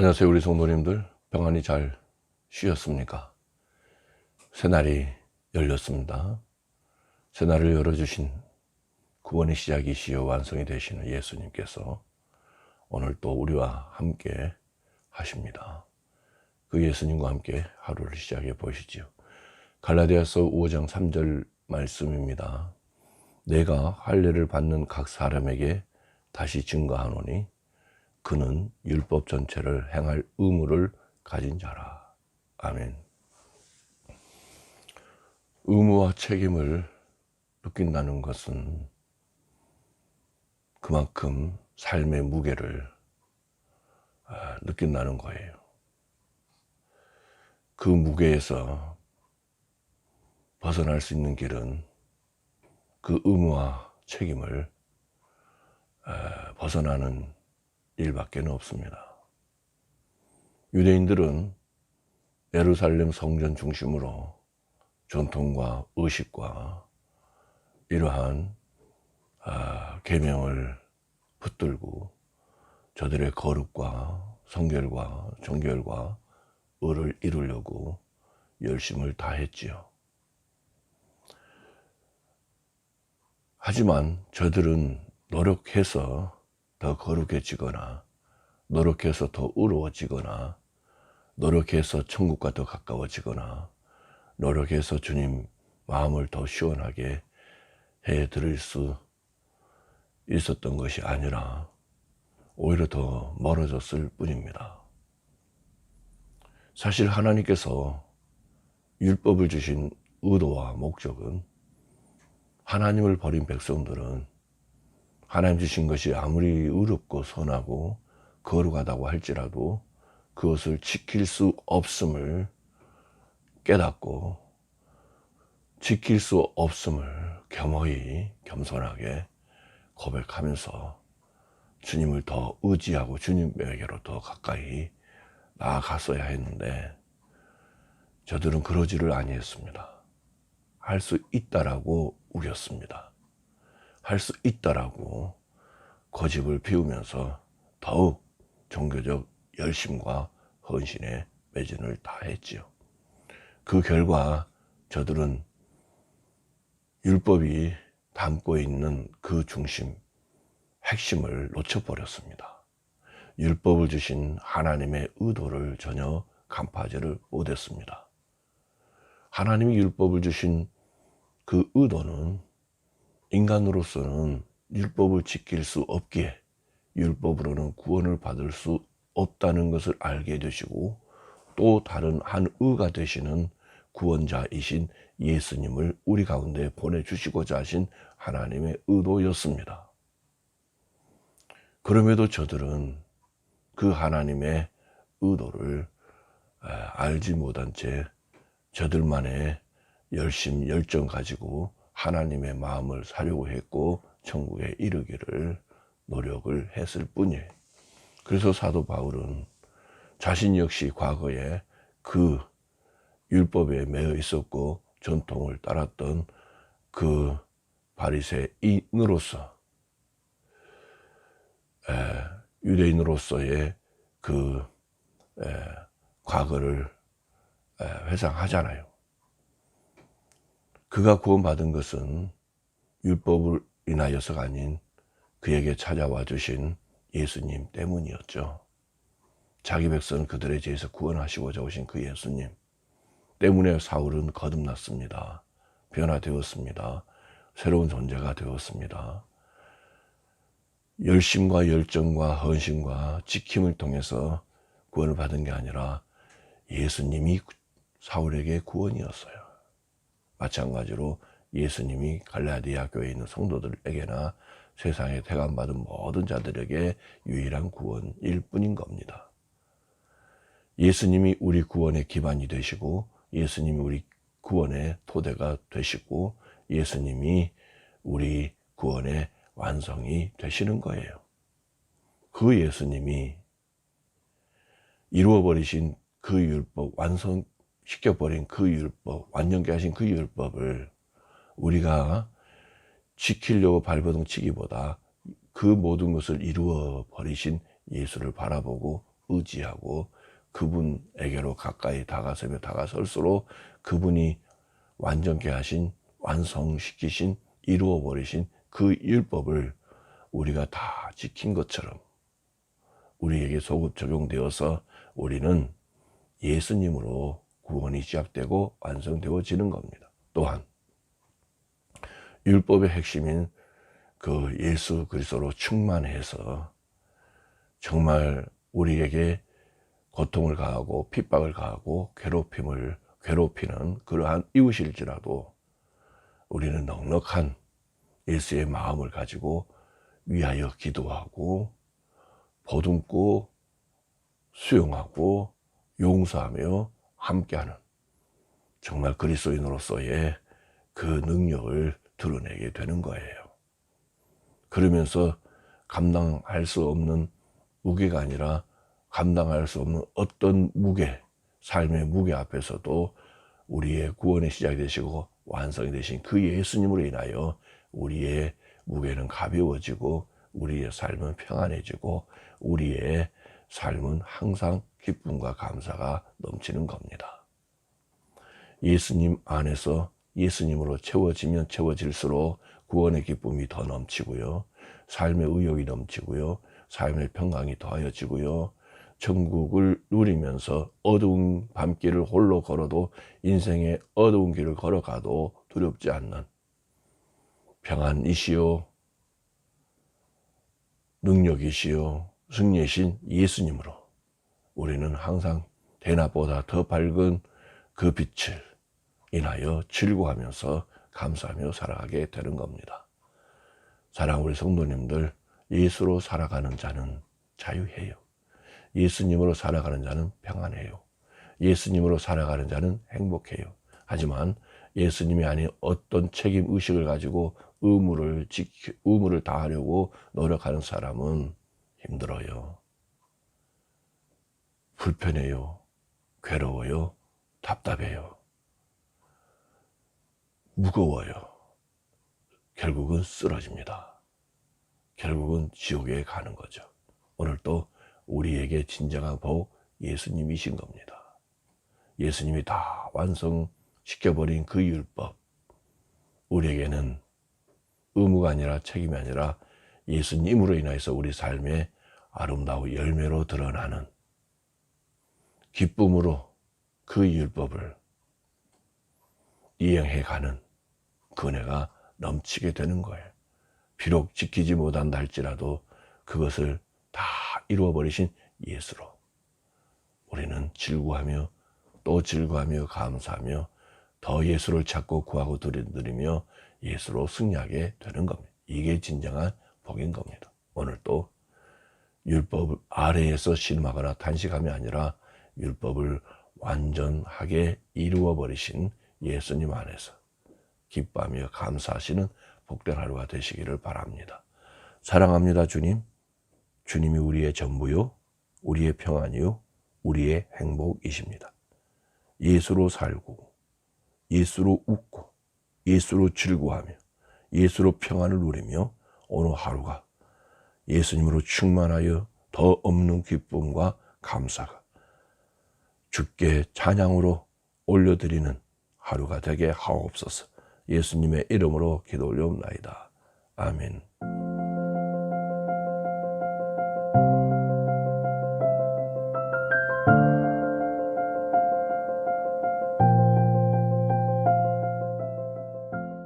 안녕하세요. 우리 성도님들 평안히 잘 쉬었습니까? 새날이 열렸습니다. 새날을 열어주신 구원의 시작이시여 완성이 되시는 예수님께서 오늘 또 우리와 함께 하십니다. 그 예수님과 함께 하루를 시작해 보시지요. 갈라디아서 5장 3절 말씀입니다. 내가 할례를 받는 각 사람에게 다시 증거하노니 그는 율법 전체를 행할 의무를 가진 자라. 아멘. 의무와 책임을 느낀다는 것은 그만큼 삶의 무게를 느낀다는 거예요. 그 무게에서 벗어날 수 있는 길은 그 의무와 책임을 벗어나는 일밖에 없습니다. 유대인들은 예루살렘 성전 중심으로 전통과 의식과 이러한 계명을 붙들고 저들의 거룩과 성결과 정결과 의를 이루려고 열심을 다했지요. 하지만 저들은 노력해서 더 거룩해지거나 노력해서 더 의로워지거나 노력해서 천국과 더 가까워지거나 노력해서 주님 마음을 더 시원하게 해드릴 수 있었던 것이 아니라 오히려 더 멀어졌을 뿐입니다. 사실 하나님께서 율법을 주신 의도와 목적은 하나님을 버린 백성들은 하나님 주신 것이 아무리 의롭고 선하고 거룩하다고 할지라도 그것을 지킬 수 없음을 깨닫고 지킬 수 없음을 겸허히 겸손하게 고백하면서 주님을 더 의지하고 주님에게로 더 가까이 나아갔어야 했는데 저들은 그러지를 아니했습니다. 할 수 있다라고 우겼습니다. 할 수 있다라고 고집을 피우면서 더욱 종교적 열심과 헌신에 매진을 다했지요. 그 결과 저들은 율법이 담고 있는 그 중심, 핵심을 놓쳐버렸습니다. 율법을 주신 하나님의 의도를 전혀 간파하지를 못했습니다. 하나님이 율법을 주신 그 의도는 인간으로서는 율법을 지킬 수 없기에 율법으로는 구원을 받을 수 없다는 것을 알게 되시고 또 다른 한 의가 되시는 구원자이신 예수님을 우리 가운데 보내주시고자 하신 하나님의 의도였습니다. 그럼에도 저들은 그 하나님의 의도를 알지 못한 채 저들만의 열심, 열정 가지고 하나님의 마음을 사려고 했고 천국에 이르기를 노력을 했을 뿐이에요. 그래서 사도 바울은 자신 역시 과거에 그 율법에 매여 있었고 전통을 따랐던 그 바리새인으로서 유대인으로서의 그 과거를 회상하잖아요. 그가 구원받은 것은 율법을 인하여서가 아닌 그에게 찾아와 주신 예수님 때문이었죠. 자기 백성 그들의 죄에서 구원하시고자 오신 그 예수님 때문에 사울은 거듭났습니다. 변화되었습니다. 새로운 존재가 되었습니다. 열심과 열정과 헌신과 지킴을 통해서 구원을 받은 게 아니라 예수님이 사울에게 구원이었어요. 마찬가지로 예수님이 갈라디아 교회에 있는 성도들에게나 세상에 택함받은 모든 자들에게 유일한 구원일 뿐인 겁니다. 예수님이 우리 구원의 기반이 되시고 예수님이 우리 구원의 토대가 되시고 예수님이 우리 구원의 완성이 되시는 거예요. 그 예수님이 이루어버리신 그 율법, 완성시켜버린 그 율법, 완전케 하신 그 율법을 우리가 지키려고 발버둥 치기보다 그 모든 것을 이루어 버리신 예수를 바라보고 의지하고 그분에게로 가까이 다가설수록 그분이 완전케 하신, 완성시키신, 이루어버리신 그 율법을 우리가 다 지킨 것처럼 우리에게 소급 적용되어서 우리는 예수님으로 구원이 시작되고 완성되어지는 겁니다. 또한 율법의 핵심인 그 예수 그리스도로 충만해서 정말 우리에게 고통을 가하고 핍박을 가하고 괴롭히는 그러한 이웃일지라도 우리는 넉넉한 예수의 마음을 가지고 위하여 기도하고 보듬고 수용하고 용서하며 함께하는 정말 그리스도인으로서의 그 능력을 드러내게 되는 거예요. 그러면서 감당할 수 없는 무게가 아니라 감당할 수 없는 어떤 무게, 삶의 무게 앞에서도 우리의 구원의 시작이 되시고 완성이 되신 그 예수님으로 인하여 우리의 무게는 가벼워지고 우리의 삶은 평안해지고 우리의 삶은 항상 기쁨과 감사가 넘치는 겁니다. 예수님 안에서 예수님으로 채워지면 채워질수록 구원의 기쁨이 더 넘치고요. 삶의 의욕이 넘치고요. 삶의 평강이 더하여지고요. 천국을 누리면서 어두운 밤길을 홀로 걸어도 인생의 어두운 길을 걸어가도 두렵지 않는 평안이시요 능력이시요 승리이신 예수님으로 우리는 항상 대낮보다 더 밝은 그 빛을 인하여 즐거워하면서 감사하며 살아가게 되는 겁니다. 사랑하는 우리 성도님들, 예수로 살아가는 자는 자유해요. 예수님으로 살아가는 자는 평안해요. 예수님으로 살아가는 자는 행복해요. 하지만 예수님이 아닌 어떤 책임의식을 가지고 의무를 다하려고 노력하는 사람은 힘들어요. 불편해요. 괴로워요. 답답해요. 무거워요. 결국은 쓰러집니다. 결국은 지옥에 가는 거죠. 오늘 또 우리에게 진정한 복 예수님이신 겁니다. 예수님이 다 완성시켜버린 그 율법, 우리에게는 의무가 아니라 책임이 아니라 예수님으로 인해서 우리 삶의 아름다운 열매로 드러나는 기쁨으로 그 율법을 이행해가는 그 은혜가 넘치게 되는 거예요. 비록 지키지 못한다 할지라도 그것을 다 이루어버리신 예수로 우리는 즐거워하며 또 즐거워하며 감사하며 더 예수를 찾고 구하고 드리며 예수로 승리하게 되는 겁니다. 이게 진정한 복인 겁니다. 오늘 또 율법 아래에서 신음하거나 탄식함이 아니라 율법을 완전하게 이루어버리신 예수님 안에서 기뻐하며 감사하시는 복된 하루가 되시기를 바랍니다. 사랑합니다, 주님. 주님이 우리의 전부요, 우리의 평안이요, 우리의 행복이십니다. 예수로 살고, 예수로 웃고, 예수로 즐거워하며, 예수로 평안을 누리며 오늘 하루가 예수님으로 충만하여 더 없는 기쁨과 감사가 주께 찬양으로 올려드리는 하루가 되게 하옵소서. 예수님의 이름으로 기도 올려옵나이다. 아멘.